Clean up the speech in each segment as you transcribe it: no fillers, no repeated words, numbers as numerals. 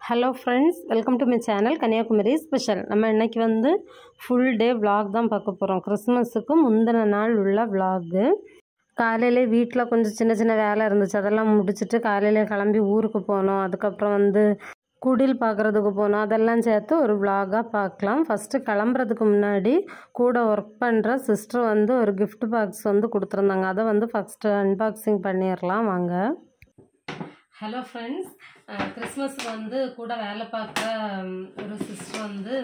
Hello friends, welcome to my channel Kanyakumari special. நம்ம இன்றைக்கி வந்து ஃபுல் டே விலாக் தான் பார்க்க போகிறோம். கிறிஸ்மஸுக்கு முந்தின நாள் உள்ள விலாகு. காலையிலே வீட்டில் கொஞ்சம் சின்ன சின்ன வேலை இருந்துச்சு, அதெல்லாம் முடிச்சுட்டு காலையிலே கிளம்பி ஊருக்கு போனோம். அதுக்கப்புறம் வந்து குடில் பார்க்குறதுக்கு போனோம். அதெல்லாம் சேர்த்து ஒரு விலாகாக பார்க்கலாம். ஃபஸ்ட்டு கிளம்புறதுக்கு முன்னாடி கூட ஒர்க் பண்ணுற சிஸ்டர் வந்து ஒரு gift பாக்ஸ் வந்து கொடுத்துருந்தாங்க. அதை வந்து ஃபஸ்ட்டு அன்பாக்சிங் பண்ணிடலாம் வாங்க. ஹலோ ஃப்ரெண்ட்ஸ், கிறிஸ்மஸுக்கு வந்து கூட வேலை பார்க்குற ஒரு சிஸ்டர் வந்து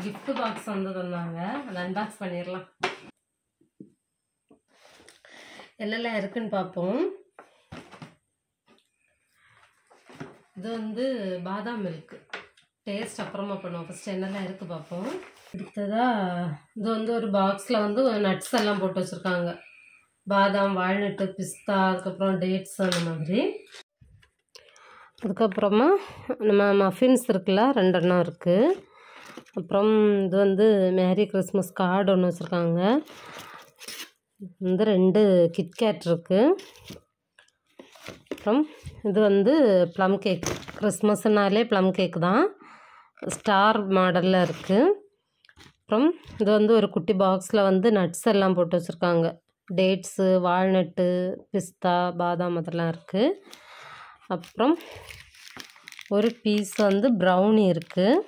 gift பாக்ஸ் வந்து தந்தாங்க. அதை அன்பாக்ஸ் பண்ணிடலாம். என்னெல்லாம் இருக்குன்னு பார்ப்போம். இது வந்து பாதாம் மில்க் டேஸ்ட் அப்புறமா பண்ணுவோம். ஃபஸ்ட்டு என்னெல்லாம் இருக்குது பார்ப்போம். அடுத்ததாக இது வந்து ஒரு பாக்ஸில் வந்து நட்ஸ் எல்லாம் போட்டு வச்சுருக்காங்க. பாதாம், வால்நட்டு, பிஸ்தா, அதுக்கப்புறம் டேட்ஸ் அந்த மாதிரி. அதுக்கப்புறமா நம்ம மஃபின்ஸ் இருக்குல்ல, 2 எண்ணம் இருக்குது. அப்புறம் இது வந்து மேரி கிறிஸ்மஸ் கார்டு ஒன்று வச்சுருக்காங்க. வந்து 2 கிட்கேட் இருக்குது. அப்புறம் இது வந்து ப்ளம் கேக். கிறிஸ்மஸ்னாலே ப்ளம் கேக் தான், ஸ்டார் மாடலில் இருக்குது. அப்புறம் இது வந்து ஒரு குட்டி பாக்ஸில் வந்து நட்ஸ் எல்லாம் போட்டு வச்சுருக்காங்க. டேட்ஸு, வால்நட்டு, பிஸ்தா, பாதாம் அதெல்லாம் இருக்குது. அப்புறம் ஒரு பீஸ் வந்து ப்ரௌனி இருக்குது.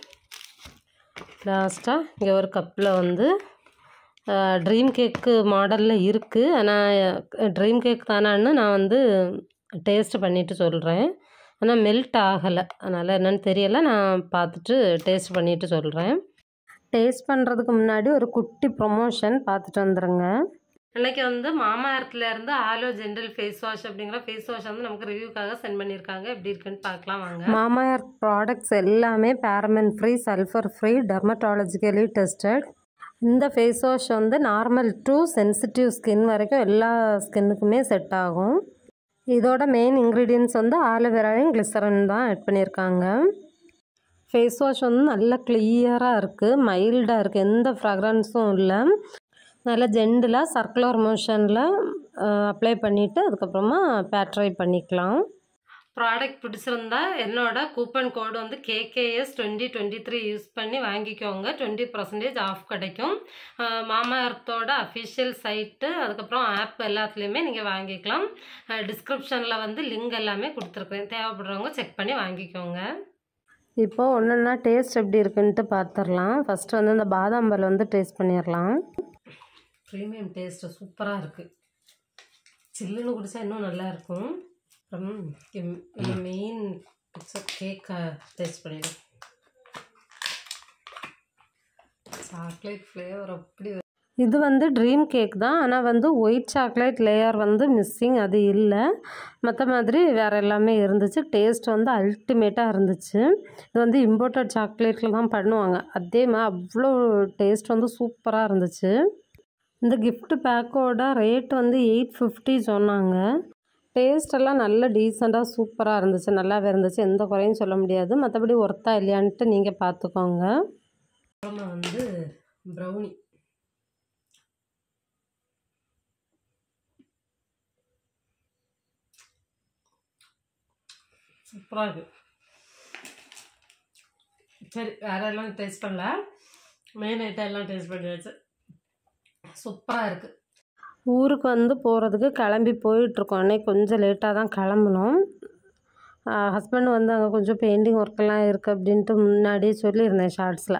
லாஸ்ட்டாக இங்கே ஒரு கப்பில் வந்து ட்ரீம் கேக்கு மாடலில் இருக்குது. ஆனால் ட்ரீம் கேக் தானான்னு நான் வந்து டேஸ்ட் பண்ணிவிட்டு சொல்கிறேன். ஆனால் மெல்ட் ஆகலை, அதனால் என்னென்னு தெரியலை. நான் பார்த்துட்டு டேஸ்ட் பண்ணிவிட்டு சொல்கிறேன். டேஸ்ட் பண்ணுறதுக்கு முன்னாடி ஒரு குட்டி ப்ரொமோஷன் பார்த்துட்டு வந்துடுங்க. அன்றைக்கி வந்து மாமா எர்த்லேருந்து ஆலோ ஜென்டல் ஃபேஸ் வாஷ் அப்படிங்கிற ஃபேஸ் வாஷ் வந்து நமக்கு ரிவ்யூக்காக சென்ட் பண்ணியிருக்காங்க. எப்படி இருக்குன்னு பார்க்கலாம் வாங்க. மாமா எர்த் ப்ராடக்ட்ஸ் எல்லாமே paraben free, sulphur free, dermatologically tested. இந்த ஃபேஸ் வாஷ் வந்து நார்மல் டு சென்சிட்டிவ் ஸ்கின் வரைக்கும் எல்லா ஸ்கின்னுக்குமே செட் ஆகும். இதோட மெயின் இன்க்ரீடியன்ட்ஸ் வந்து ஆலோவேராவையும் கிளிசரின் தான் ஆட் பண்ணியிருக்காங்க. ஃபேஸ் வாஷ் வந்து நல்லா கிளியராக இருக்குது, மைல்டாக இருக்குது, எந்த ஃப்ராக்ரன்ஸும் இல்லை. நல்லா ஜென்டிலாக சர்க்குலர் மோஷனில் அப்ளை பண்ணிவிட்டு அதுக்கப்புறமா பேட்ரை பண்ணிக்கலாம். ப்ராடக்ட் பிடிச்சிருந்தா என்னோட கூப்பன் கோடு வந்து KKS 2023 யூஸ் பண்ணி வாங்கிக்கோங்க. 20% ஆஃப் கிடைக்கும். மாமா எர்த்தோட அஃபிஷியல் சைட்டு, அதுக்கப்புறம் ஆப் எல்லாத்துலேயுமே நீங்கள் வாங்கிக்கலாம். டிஸ்கிரிப்ஷனில் வந்து லிங்க் எல்லாமே கொடுத்துருக்குறேன், தேவைப்படுறவங்க செக் பண்ணி வாங்கிக்கோங்க. இப்போது ஒன்றுன்னா டேஸ்ட் எப்படி இருக்குன்ட்டு பார்த்துடலாம். ஃபஸ்ட்டு வந்து இந்த பாதாம் பால் வந்து டேஸ்ட் பண்ணிடலாம். ப்ரீமியம் டேஸ்ட்டு சூப்பராக இருக்குது. சில்லுன்னு குடித்தா இன்னும் நல்லாயிருக்கும். அப்புறம் மெயின் கேக்கை டேஸ்ட் பண்ணிடும். சாக்லேட் ஃப்ளேவர் அப்படி. இது வந்து ட்ரீம் கேக் தான், ஆனால் வந்து ஒயிட் சாக்லேட் லேயர் வந்து மிஸ்ஸிங், அது இல்லை. மற்ற மாதிரி வேறு எல்லாமே இருந்துச்சு. டேஸ்ட் வந்து அல்டிமேட்டாக இருந்துச்சு. இது வந்து இம்போர்ட்டட் சாக்லேட்டில் தான் பண்ணுவாங்க. அதே மாதிரி அவ்வளோ டேஸ்ட் வந்து சூப்பராக இருந்துச்சு. இந்த கிஃப்ட் பேக்கோட ரேட் வந்து 850 சொன்னாங்க. டேஸ்டெல்லாம் நல்ல டீசெண்டாக சூப்பராக இருந்துச்சு, நல்லாவே இருந்துச்சு, எந்த குறையும் சொல்ல முடியாது. மற்றபடி ஒர்த்தா இல்லையான்ட்டு நீங்கள் பார்த்துக்கோங்க. அப்புறமா வந்து ப்ரௌனி. சூப்பராக இருக்குது. சரி, வேறு எல்லாம் டேஸ்ட் பண்ணல, மெயின் ஐட்டம் எல்லாம் டேஸ்ட் பண்ணியாச்சு. சூப்பராக இருக்குது. ஊருக்கு வந்து போகிறதுக்கு கிளம்பி போயிட்டுருக்கோம். அன்றைக்கி கொஞ்சம் லேட்டாக தான் கிளம்புனோம். ஹஸ்பண்ட் வந்து அங்கே கொஞ்சம் பெயிண்டிங் ஒர்க்கெல்லாம் இருக்குது அப்படின்ட்டு முன்னாடியே சொல்லியிருந்தேன் ஷார்ட்ஸில்.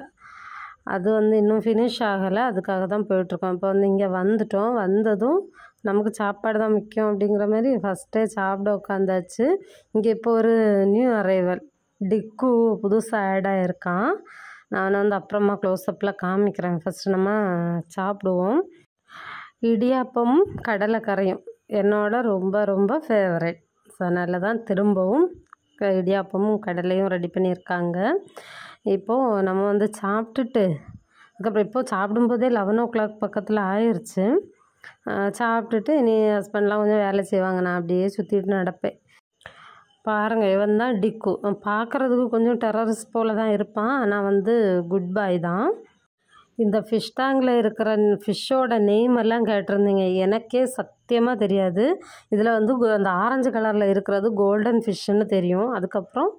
அது வந்து இன்னும் ஃபினிஷ் ஆகலை, அதுக்காக தான் போயிட்டுருக்கோம். இப்போ வந்து இங்கே வந்துட்டோம். வந்ததும் நமக்கு சாப்பாடு தான் முக்கியம் அப்படிங்கிற மாதிரி ஃபஸ்ட்டே சாப்பிட உட்காந்தாச்சு. இங்கே இப்போ ஒரு நியூ அரைவல் டிக்கு புதுசாக ஆட் ஆகிருக்கான். நான் வந்து அப்புறமா க்ளோஸ்அப்பில் காமிக்கிறேன். ஃபஸ்ட்டு நம்ம சாப்பிடுவோம். இடியாப்பமும் கடலைக்கரையும் என்னோட ரொம்ப ரொம்ப ஃபேவரட். ஸோ அதனால தான் திரும்பவும் இடியாப்பமும் கடலையும் ரெடி பண்ணியிருக்காங்க. இப்போது நம்ம வந்து சாப்பிட்டுட்டு அதுக்கப்புறம் இப்போது சாப்பிடும்போதே 11 o'clock பக்கத்தில் ஆயிடுச்சு. சாப்பிட்டுட்டு இனி ஹஸ்பண்ட்லாம் கொஞ்சம் வேலை செய்வாங்க, நான் அப்படியே சுற்றிட்டு நடப்பேன். பாருங்கள், இவன் தான் டிக்கு. பார்க்குறதுக்கு கொஞ்சம் டெரரிஸ்ட் போல் தான் இருப்பான், ஆனால் வந்து குட் பாய் தான். இந்த ஃபிஷ் டேங்கில் இருக்கிற ஃபிஷ்ஷோட நேம் எல்லாம் கேட்டிருந்தீங்க. எனக்கே சத்தியமாக தெரியாது. இதில் வந்து அந்த ஆரஞ்சு கலரில் இருக்கிறது கோல்டன் ஃபிஷ்ஷுன்னு தெரியும். அதுக்கப்புறம்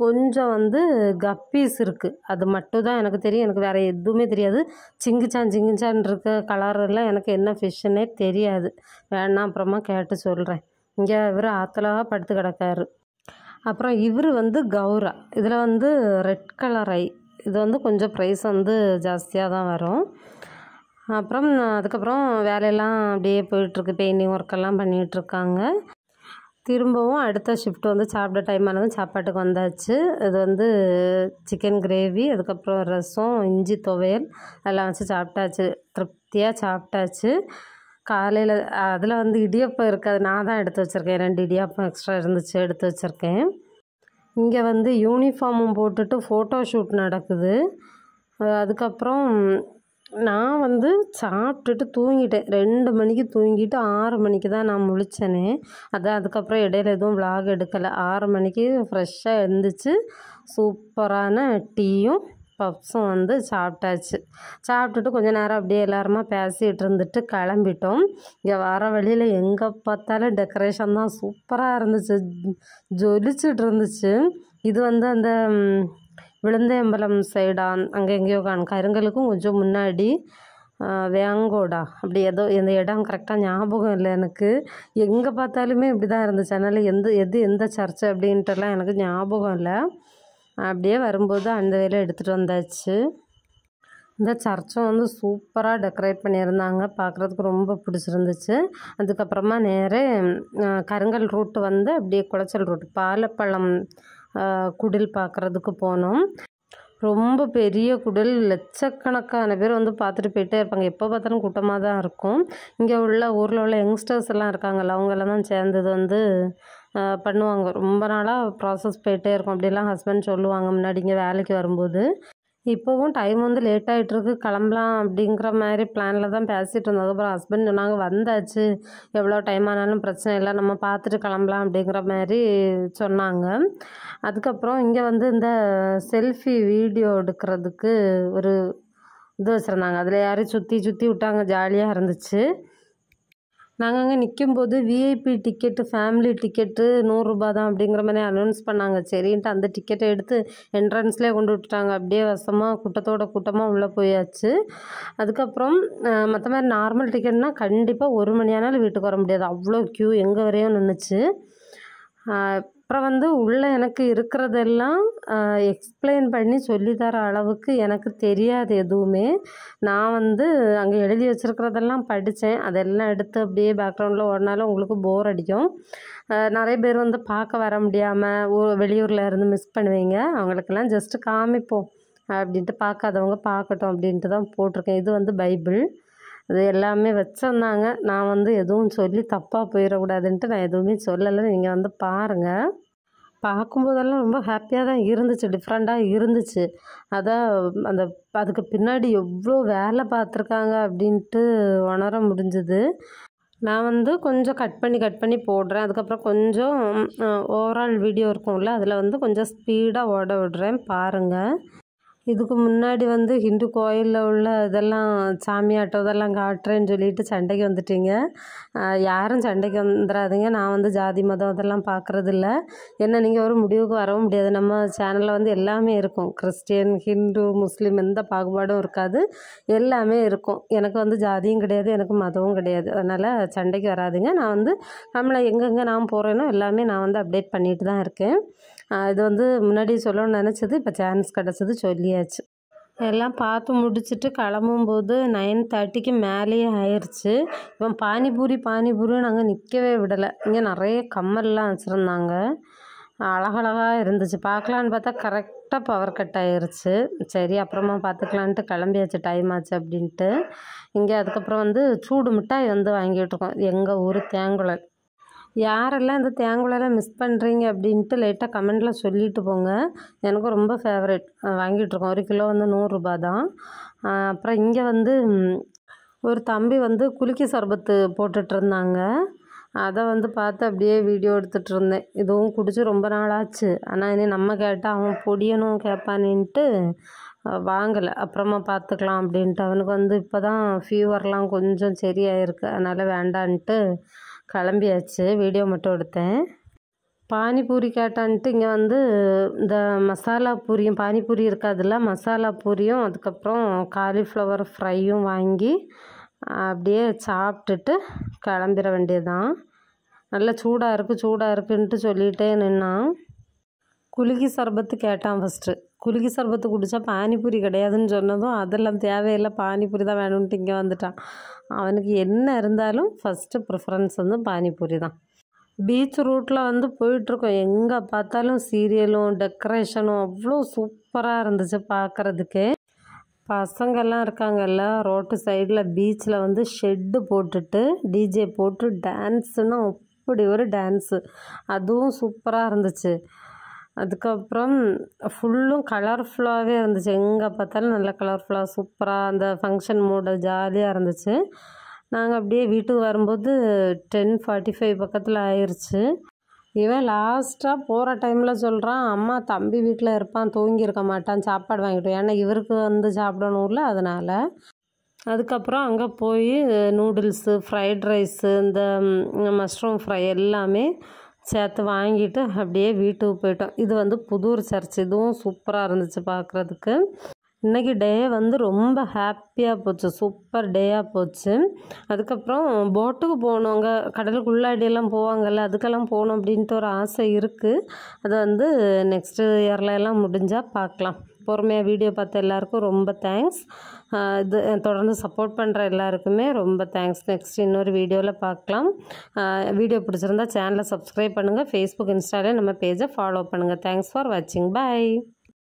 கொஞ்சம் வந்து கப்பீஸ் இருக்குது, அது மட்டும் தான் எனக்கு தெரியும். எனக்கு வேறு எதுவுமே தெரியாது. சிங்கிச்சான் இருக்க கலரெல்லாம் எனக்கு என்ன ஃபிஷ்ஷுன்னே தெரியாது. வேணா அப்புறமா கேட்டு சொல்கிறேன். இங்கே இவர் ஆற்றுலாக படுத்து கிடக்காரு. அப்புறம் இவர் வந்து கௌரா. இதில் வந்து ரெட் கலர் ஐ. இது வந்து கொஞ்சம் ப்ரைஸ் வந்து ஜாஸ்தியாக தான் வரும். அப்புறம் அதுக்கப்புறம் வேலையெல்லாம் அப்படியே போயிட்டுருக்கு. பெயிண்டிங் ஒர்க்கெல்லாம் பண்ணிகிட்ருக்காங்க. திரும்பவும் அடுத்த ஷிஃப்ட் வந்து சாப்பிட டைம் ஆனதும் சாப்பாட்டுக்கு வந்தாச்சு. இது வந்து சிக்கன் கிரேவி, அதுக்கப்புறம் ரசம், இஞ்சி துவையல் எல்லாம் வச்சு சாப்பிட்டாச்சு. திருப்தியாக சாப்பிட்டாச்சு. காலையில் அதில் வந்து இடியாப்பம் இருக்காது, நான் தான் எடுத்து வச்சுருக்கேன். 2 இடியாப்பம் எக்ஸ்ட்ரா இருந்துச்சு, எடுத்து வச்சுருக்கேன். இங்கே வந்து யூனிஃபார்மும் போட்டுட்டு ஃபோட்டோ ஷூட் நடக்குது. அதுக்கப்புறம் நான் வந்து சாப்பிட்டுட்டு தூங்கிட்டேன். 2 மணிக்கு தூங்கிட்டு 6 மணிக்கு தான் நான் முழிச்சேனே. அதுக்கப்புறம் இடையில எதுவும் விலாக் எடுக்கலை. 6 மணிக்கு ஃப்ரெஷ்ஷாக எழுந்திரிச்சு சூப்பரான டீயும் பப்ஸும் வந்து சாப்பிட்டாச்சு. சாப்பிட்டுட்டு கொஞ்சம் நேரம் அப்படியே எல்லாருமா பேசிகிட்டு இருந்துட்டு கிளம்பிட்டோம். இங்கே வர வழியில் எங்கே பார்த்தாலும் டெக்கரேஷன் தான் சூப்பராக இருந்துச்சு, ஜொலிச்சுட்டு இருந்துச்சு. இது வந்து அந்த விழுந்தம்பலம் சைடா அங்கே எங்கேயோ கருங்கலுக்கும் கொஞ்சம் முன்னாடி வேங்கோடா அப்படி ஏதோ இந்த இடம் கரெக்டாக ஞாபகம் இல்லை எனக்கு. எங்கே பார்த்தாலுமே இப்படி தான் இருந்துச்சு. அதனால் எந்த சர்ச்சு அப்படின்ட்டுலாம் எனக்கு ஞாபகம் இல்லை. அப்படியே வரும்போது அந்த வேலையை எடுத்துகிட்டு வந்தாச்சு. இந்த சர்ச்சும் வந்து சூப்பராக டெக்கரேட் பண்ணியிருந்தாங்க, பார்க்குறதுக்கு ரொம்ப பிடிச்சிருந்துச்சு. அதுக்கப்புறமா நேரே கருங்கல் ரூட்டு வந்து அப்படியே குளச்சல் ரூட்டு பாலப்பழம் குடில் பார்க்குறதுக்கு போனோம். ரொம்ப பெரிய குடில், லட்சக்கணக்கான பேர் வந்து பார்த்துட்டு போயிட்டே இருப்பாங்க. எப்போ பார்த்தாலும் கூட்டமாக தான் இருக்கும். இங்கே ஊரில் உள்ள யங்ஸ்டர்ஸ் எல்லாம் இருக்காங்கல்ல, அவங்கெல்லாம் தான் சேர்ந்தது வந்து பண்ணுவாங்க. ரொம்ப நாளாக ப்ராசஸ் போயிட்டே இருக்கும் அப்படிலாம் ஹஸ்பண்ட் சொல்லுவாங்க முன்னாடி இங்கே வேலைக்கு வரும்போது. இப்போவும் டைம் வந்து லேட் ஆகிட்டுருக்கு, கிளம்பலாம் அப்படிங்கிற மாதிரி பிளானில் தான் பேசிகிட்டு இருந்தோம். அதுக்கப்புறம் ஹஸ்பண்ட் சொன்னாங்க வந்தாச்சு, எவ்வளோ டைம் ஆனாலும் பிரச்சனை இல்லை, நம்ம பார்த்துட்டு கிளம்பலாம் அப்படிங்கிற மாதிரி சொன்னாங்க. அதுக்கப்புறம் இங்கே வந்து இந்த செல்ஃபி வீடியோ எடுக்கிறதுக்கு ஒரு இது வச்சுருந்தாங்க. அதில் யாரையும் சுற்றி விட்டாங்க, ஜாலியாக இருந்துச்சு. நாங்கள் அங்கே நிற்கும்போது விஐபி டிக்கெட்டு, ஃபேமிலி டிக்கெட்டு 100 ரூபா தான் அப்படிங்கிற மாதிரி அனௌன்ஸ் பண்ணாங்க. சரின்ட்டு அந்த டிக்கெட்டை எடுத்து என்ட்ரன்ஸ்லேயே கொண்டு விட்டுட்டாங்க. அப்படியே வசமாக கூட்டமாக உள்ளே போயாச்சு. அதுக்கப்புறம் மற்ற மாதிரி நார்மல் டிக்கெட்னால் கண்டிப்பாக 1 மணி ஆனாலும் வீட்டுக்கு வர முடியாது, அவ்வளோ க்யூ எங்கே வரையும் நின்றுச்சு. அப்புறம் வந்து உள்ளே எனக்கு இருக்கிறதெல்லாம் எக்ஸ்பிளைன் பண்ணி சொல்லித்தர அளவுக்கு எனக்கு தெரியாது எதுவுமே. நான் வந்து அங்கே எழுதி வச்சுருக்கிறதெல்லாம் படித்தேன். அதெல்லாம் எடுத்து அப்படியே பேக்ரவுண்டில் ஓடினாலும் உங்களுக்கு போர் அடிக்கும். நிறைய பேர் வந்து பார்க்க வர முடியாமல் வெளியூரில் இருந்து மிஸ் பண்ணுவீங்க. அவங்களுக்கெல்லாம் ஜஸ்ட்டு காமிப்போம் அப்படின்ட்டு, பார்க்காதவங்க பார்க்கட்டும் அப்படின்ட்டு தான் போட்டிருக்கேன். இது வந்து பைபிள், அது எல்லாமே வச்சுருந்தாங்க. நான் வந்து எதுவும் சொல்லி தப்பாக போயிடக்கூடாதுன்ட்டு நான் எதுவுமே சொல்லலை. நீங்கள் வந்து பாருங்கள். பார்க்கும்போதெல்லாம் ரொம்ப ஹாப்பியாக தான் இருந்துச்சு, டிஃப்ரெண்ட்டாக இருந்துச்சு. அதான் அதுக்கு பின்னாடி எவ்வளோ வேலை பார்த்துருக்காங்க அப்படின்ட்டு உணர முடிஞ்சுது. நான் வந்து கொஞ்சம் கட் பண்ணி போடுறேன். அதுக்கப்புறம் கொஞ்சம் ஓவரால் வீடியோ இருக்கும்ல, அதில் வந்து கொஞ்சம் ஸ்பீடாக ஓட விடுறேன், பாருங்கள். இதுக்கு முன்னாடி வந்து ஹிந்து கோயிலில் உள்ள இதெல்லாம் சாமியாட்டம் இதெல்லாம் காட்டுறேன்னு சொல்லிட்டு சண்டைக்கு வந்துட்டீங்க. யாரும் சண்டைக்கு வந்துடாதீங்க. நான் வந்து ஜாதி மதம் அதெல்லாம் பார்க்குறதில்ல. என்ன நீங்கள் ஒரு முடிவுக்கு வரவும் முடியாது. நம்ம சேனலில் வந்து எல்லாமே இருக்கும், கிறிஸ்டியன், ஹிந்து, முஸ்லீம் எந்த பாகுபாடும் இருக்காது, எல்லாமே இருக்கும். எனக்கு வந்து ஜாதியும் கிடையாது, எனக்கு மதமும் கிடையாது. அதனால் சண்டைக்கு வராதிங்க. நான் வந்து நம்மளை எங்கெங்கே நான் போகிறேனோ எல்லாமே நான் வந்து அப்டேட் பண்ணிட்டு தான் இருக்கேன். இது வந்து முன்னாடி சொல்லணும்னு நினச்சது, இப்போ சான்ஸ் கிடச்சது, சொல்லியாச்சு. எல்லாம் பார்த்து முடிச்சுட்டு கிளம்பும்போது 9:30க்கு மேலேயே ஆயிடுச்சு. இவன் பானிபூரி நாங்கள் நிற்கவே விடலை. இங்கே நிறைய கம்மல்லாம் வச்சுருந்தாங்க, அழகழகாக இருந்துச்சு. பார்க்கலான்னு பார்த்தா கரெக்டாக பவர் கட் ஆகிருச்சு. சரி அப்புறமா பார்த்துக்கலான்ட்டு கிளம்பியாச்சு, டைம் ஆச்சு அப்படின்ட்டு. இங்கே அதுக்கப்புறம் வந்து சூடு மிட்டாய் வந்து வாங்கிட்டுருக்கோம். எங்கள் ஊர் தேங்குழல். யாரெல்லாம் இந்த தேங்குழலாம் மிஸ் பண்ணுறீங்க அப்படின்ட்டு லைட்டாக கமெண்டில் சொல்லிட்டு போங்க. எனக்கு ரொம்ப ஃபேவரட். வாங்கிட்டுருக்கோம். 1 கிலோ வந்து 100 ரூபா தான். அப்புறம் இங்கே வந்து ஒரு தம்பி வந்து குலுக்கி சர்பத்து போட்டுட்ருந்தாங்க. அதை வந்து பார்த்து அப்படியே வீடியோ எடுத்துகிட்டு இருந்தேன். இதுவும் குடிச்சு ரொம்ப நாள் ஆச்சு. ஆனால் இனி நம்ம கேட்டால் அவன் பொடியனும் கேட்பானின்ட்டு வாங்கலை, அப்புறமா பார்த்துக்கலாம் அப்படின்ட்டு. அவனுக்கு வந்து இப்போ தான் ஃபீவர்லாம் கொஞ்சம் சரியாயிருக்கு, அதனால் வேண்டான்ட்டு கிளம்பியாச்சு. வீடியோ மட்டும் எடுத்தேன். பானிபூரி கேட்டான்ட்டு இங்கே வந்து இந்த மசாலா பூரியும், பானிபூரி இருக்காதுல்ல, மசாலா பூரியும் அதுக்கப்புறம் காலிஃப்ளவர் ஃப்ரையும் வாங்கி அப்படியே சாப்பிட்டுட்டு கிளம்பிட வேண்டியதுதான். நல்லா சூடாக இருக்குன்ட்டு சொல்லிகிட்டே நின்னான். குலுக்கி சர்பத்து கேட்டான் ஃபஸ்ட்டு. குலுக்கி சர்பத்து குடித்தா பானிபூரி கிடையாதுன்னு சொன்னதும் அதெல்லாம் தேவையில்லை, பானிபூரி தான் வேணும்ன்ட்டு இங்கே வந்துட்டான். அவனுக்கு என்ன இருந்தாலும் ஃபஸ்ட்டு ப்ரிஃபரன்ஸ் வந்து பானிபூரி தான். பீச் ரூட்டில் வந்து போயிட்டுருக்கோம், எங்கே பார்த்தாலும் சீரியலும் டெக்கரேஷனும் அவ்வளோ சூப்பராக இருந்துச்சு பார்க்குறதுக்கே. பசங்கள்லாம் இருக்காங்கல்ல, ரோட்டு சைடில் பீச்சில் வந்து ஷெட்டு போட்டுட்டு டிஜே போட்டு டான்ஸுன்னா அப்படி ஒரு டான்ஸு, அதுவும் சூப்பராக இருந்துச்சு. அதுக்கப்புறம் ஃபுல்லும் கலர்ஃபுல்லாகவே இருந்துச்சு, எங்கே பார்த்தாலும் நல்லா கலர்ஃபுல்லாக சூப்பராக அந்த ஃபங்க்ஷன் மூடு ஜாலியாக இருந்துச்சு. நாங்கள் அப்படியே வீட்டுக்கு வரும்போது 10:45 பக்கத்தில் ஆயிடுச்சு. இவன் லாஸ்ட்டாக போகிற டைமில் சொல்கிறான், அம்மா தம்பி வீட்டில் இருப்பான், தூங்கியிருக்க மாட்டான், சாப்பாடு வாங்கிட்டோம், ஏன்னா இவருக்கு வந்து சாப்பிடணும்ல அதனால். அதுக்கப்புறம் அங்கே போய் நூடுல்ஸு, ஃப்ரைட் ரைஸு, இந்த மஷ்ரூம் ஃப்ரை எல்லாமே சேர்த்து வாங்கிட்டு அப்படியே வீட்டுக்கு போயிட்டோம். இது வந்து புதூர் சர்ச், இதுவும் சூப்பராக இருந்துச்சு பார்க்குறதுக்கு. இன்றைக்கி டே வந்து ரொம்ப ஹாப்பியாக போச்சு, சூப்பர் டேயாக போச்சு. அதுக்கப்புறம் போட்டுக்கு போகணும், அங்கே கடலுக்குள்ளாடியெல்லாம் போவாங்கள்ல, அதுக்கெல்லாம் போகணும் அப்படின்ட்டு ஒரு ஆசை இருக்குது. அது வந்து நெக்ஸ்ட்டு இயர்லாம் முடிஞ்சால் பார்க்கலாம். பொறுமையாக வீடியோ பார்த்த எல்லாருக்கும் ரொம்ப தேங்க்ஸ். இது தொடர்ந்து சப்போர்ட் பண்ணுற எல்லாருக்குமே ரொம்ப தேங்க்ஸ். நெக்ஸ்ட் இன்னொரு வீடியோவில் பார்க்கலாம். வீடியோ பிடிச்சிருந்தா சேனலை சப்ஸ்கிரைப் பண்ணுங்கள், ஃபேஸ்புக் இன்ஸ்டாலே நம்ம பேஜை ஃபாலோ பண்ணுங்கள். தேங்க்ஸ் ஃபார் வாட்சிங், பாய்.